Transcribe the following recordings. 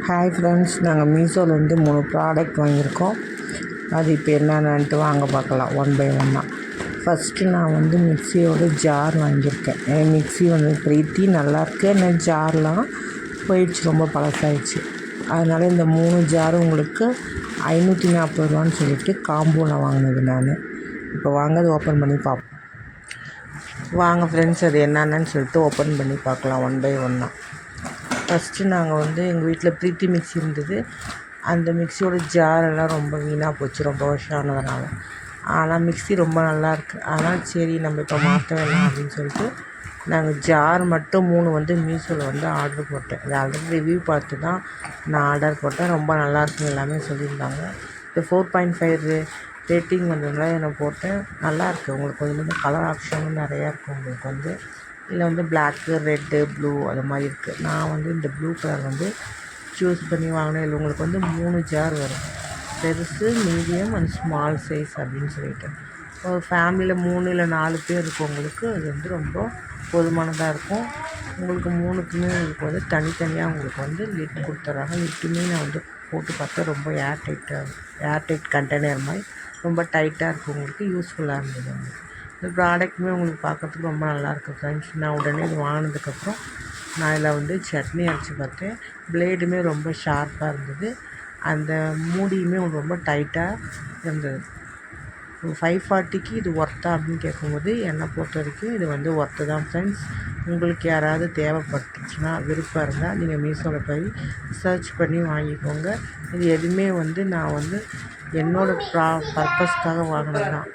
Hi friends, நாங்கள் மீஷோலேருந்து 3 product வாங்கியிருக்கோம். அது இப்போ என்னென்னட்டு வாங்க பார்க்கலாம் ஒன் பை ஒன்னாக. ஃபஸ்ட்டு நான் வந்து மிக்சியோட ஜார் வாங்கியிருக்கேன். என் மிக்சி வந்து பிரீத்தி நல்லாயிருக்கு. என்ன ஜார்லாம் போயிடுச்சு, ரொம்ப பழசாயிடுச்சு. அதனால் இந்த 3 ஜாரும் உங்களுக்கு 540 சொல்லிட்டு காம்போவில் வாங்கினது நான். இப்போ வாங்க அது ஓப்பன் பண்ணி பார்ப்போம். வாங்க ஃப்ரெண்ட்ஸ், அது என்னென்னு சொல்லிட்டு ஓப்பன் பண்ணி பார்க்கலாம் ஒன் பை ஒன்னாக. ஃபஸ்ட்டு நாங்கள் வந்து எங்கள் வீட்டில் பிரீத்தி மிக்ஸி இருந்தது. அந்த மிக்ஸியோட ஜாரெல்லாம் ரொம்ப வீணாக போச்சு, ரொம்ப வருஷம் ஆனதுனால. ஆனால் மிக்ஸி ரொம்ப நல்லாயிருக்கு. ஆனால் சரி நம்ம இப்போ மாற்ற வேணாம் அப்படின்னு சொல்லிட்டு நாங்கள் ஜார் மட்டும் 3 வந்து மீஷோவில் வந்து ஆர்டர் போட்டேன். இது ஆல்ரெடி ரிவ்யூ பார்த்து தான் நான் ஆர்டர் போட்டேன். ரொம்ப நல்லாயிருக்குன்னு எல்லாமே சொல்லியிருந்தாங்க. இப்போ 4.5 ரேட்டிங் வந்ததுனால நான் போட்டேன். நல்லாயிருக்கு. உங்களுக்கு வந்து கலர் ஆப்ஷனும் நிறையா இருக்கும். உங்களுக்கு வந்து இதில் வந்து பிளாக்கு, ரெட்டு, ப்ளூ அது மாதிரி இருக்குது. நான் வந்து இந்த ப்ளூ கலர் வந்து சூஸ் பண்ணி வாங்கினேன். இல்லை உங்களுக்கு வந்து 3 ஜார் வரும், பெருசு, மீடியம் அண்ட் ஸ்மால் சைஸ் அப்படின்னு சொல்லிட்டு. ஒரு ஃபேமிலியில் 3 இல்லை 4 பேர் இருக்கவங்களுக்கு அது வந்து ரொம்ப போதுமானதாக இருக்கும். உங்களுக்கு 3க்குமே உங்களுக்கு வந்து தனித்தனியாக உங்களுக்கு வந்து லிட் கொடுத்துட்றாங்க. லிட்டுமே நான் வந்து போட்டு பார்த்தா ரொம்ப ஏர்டைட் கண்டெய்னர் மாதிரி ரொம்ப டைட்டாக இருக்கும். உங்களுக்கு யூஸ்ஃபுல்லாக இருந்தது. உங்களுக்கு இந்த ப்ராடக்ட்டுமே உங்களுக்கு பார்க்குறதுக்கு ரொம்ப நல்லாயிருக்கு ஃப்ரெண்ட்ஸ். நான் உடனே இது வாங்கினதுக்கப்புறம் நான் இதில் வந்து சட்னி அரைச்சி பார்த்தேன். பிளேடுமே ரொம்ப ஷார்ப்பாக இருந்தது. அந்த மூடியுமே ரொம்ப டைட்டாக இருந்தது. 540க்கு இது ஒர்த்தா அப்படின்னு கேட்கும்போது என்னை பொறுத்த வரைக்கும் இது வந்து ஒர்த்து தான் ஃப்ரெண்ட்ஸ். உங்களுக்கு யாராவது தேவைப்பட்டுச்சுன்னா, விருப்பம் இருந்தால் நீங்கள் மீஷோவில் போய் சர்ச் பண்ணி வாங்கிக்கோங்க. இது எதுவுமே வந்து நான் வந்து என்னோடய பர்பஸ்க்காக வாங்கினது தான்.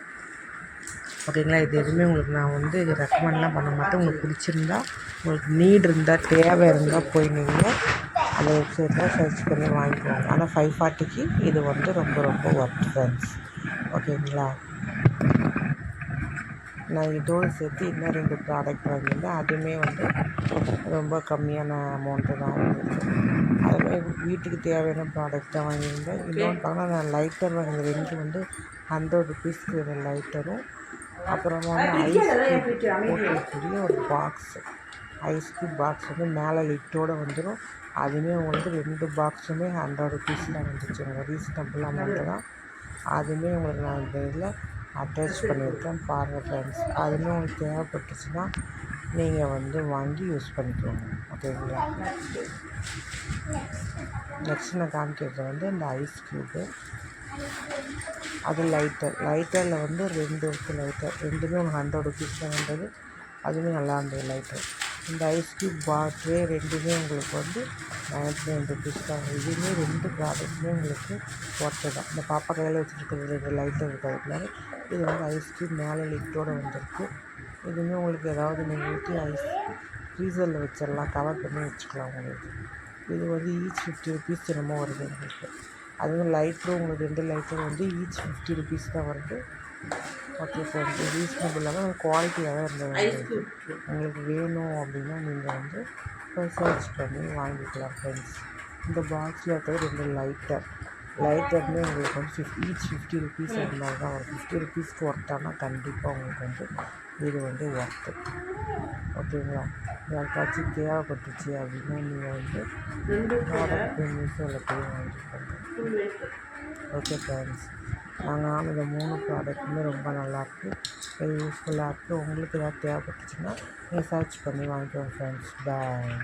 ஓகேங்களா? இது எதுவுமே உங்களுக்கு நான் வந்து இது ரெக்கமெண்ட்லாம் பண்ண மாட்டேன். உங்களுக்கு பிடிச்சிருந்தா, உங்களுக்கு நீட் இருந்தால், தேவை இருந்தால் போய் நீங்கள் அந்த வெப்சைட்டில் சர்ச் பண்ணி வாங்கிக்கோங்க. ஆனால் 540க்கு இது வந்து ரொம்ப ரொம்ப ஒர்த் ஃப்ரெண்ட்ஸ். ஓகேங்களா? நான் இதோடு சேர்த்து இன்னும் 2 ப்ராடக்ட் வாங்கியிருந்தேன். அதுவுமே வந்து ரொம்ப கம்மியான அமௌண்ட்டு தான் இருந்துச்சு. அதுமாதிரி வீட்டுக்கு தேவையான ப்ராடக்ட் தான் வாங்கியிருந்தேன். இன்னொன்று பார்த்தா நான் லைட்டர் வாங்கியிருந்தேன். 2 வந்து 100 ருபீஸ்க்கு லைட்டரும், அப்புறமா வந்து ஐஸ் போட்டுக்கூடிய ஒரு பாக்ஸு. ஐஸ் க்யூப் பாக்ஸ் வந்து மேலே லிட்டோடு வந்துடும். அதுவுமே உங்களுக்கு 2 பாக்ஸுமே 100 ருபீஸில் வந்துச்சு. உங்களுக்கு ரீசனபிள் அமௌண்ட்டு தான். அதுவுமே உங்களுக்கு நான் இந்த இதில் அட்டாச் பண்ணியிருக்கேன், பாருங்கள் ஃப்ரெண்ட்ஸ். அதுவுமே உங்களுக்கு தேவைப்பட்டுச்சுன்னா நீங்கள் வந்து வாங்கி யூஸ் பண்ணிக்கோங்க. ஓகேங்களா? நெக்ஸ்ட் நான் காமிக்கிறது வந்து இந்த ஐஸ் க்யூப்பு. அது லைட்டரில் வந்து 2 இருக்குது. ரெண்டுமே உங்களுக்கு 100 ருபீஸில் வந்தது. அதுவுமே நல்லா இருந்தது லைட்டர். இந்த ஐஸ் க்யூப் பாட்டிலே 2மே உங்களுக்கு வந்து 99 ருபீஸ் தான். இதுவுமே 2 ப்ராடக்ட்டுமே உங்களுக்கு ஒர்த்து தான். இந்த பாப்பா கையில் வச்சுருக்கிறது 2 லைட்டர் இருக்கிறதுனால இது வந்து ஐஸ் க்யூப் மேலே லிட்டோடு வந்திருக்கு. இதுவுமே உங்களுக்கு ஏதாவது நீங்கள் ஊற்றி ஐஸ் ஃப்ரீசரில் வச்சிடலாம், கவர் பண்ணி வச்சுக்கலாம் உங்களுக்கு. இது வந்து ஈச் 50 ருபீஸ் என்னமோ வருது உங்களுக்கு. அதுவும் லைட்டரும் உங்களுக்கு 2 லைட்டரும் வந்து ஈச் 50 ருபீஸ் தான் வருது. ஓகே ஃப்ரெண்ட்ஸ், ரீசனபிளாக குவாலிட்டியாக இருந்தது. உங்களுக்கு வேணும் அப்படின்னா நீங்கள் வந்து சர்ச் பண்ணி வாங்கிக்கலாம் ஃப்ரெண்ட்ஸ். இந்த பாக்ஸில் இருக்கிறது 2 லைட்டருமே உங்களுக்கு வந்து ஈச் 50 ருபீஸ் இருந்தால் தான் வரும். 50 ருபீஸ்க்கு ஒர்த்தானா கண்டிப்பாக உங்களுக்கு வந்து இது வந்து ஒர்த்து. ஓகேங்களா? யாருக்காச்சும் தேவைப்பட்டுச்சு அப்படின்னா நீங்கள் வந்து ப்ராடக்ட் மீஷோவில் போய் வாங்கிக்கோங்க. ஓகே ஃப்ரெண்ட்ஸ், நாங்கள் இந்த 3 ப்ராடக்ட்டுமே ரொம்ப நல்லாயிருக்கு, யூஸ்ஃபுல்லாக இருக்குது. உங்களுக்கு ஏதாவது தேவைப்பட்டுச்சுன்னா நீங்கள் சர்ச் பண்ணி வாங்கிக்கோங்க ஃப்ரெண்ட்ஸ். பாய்.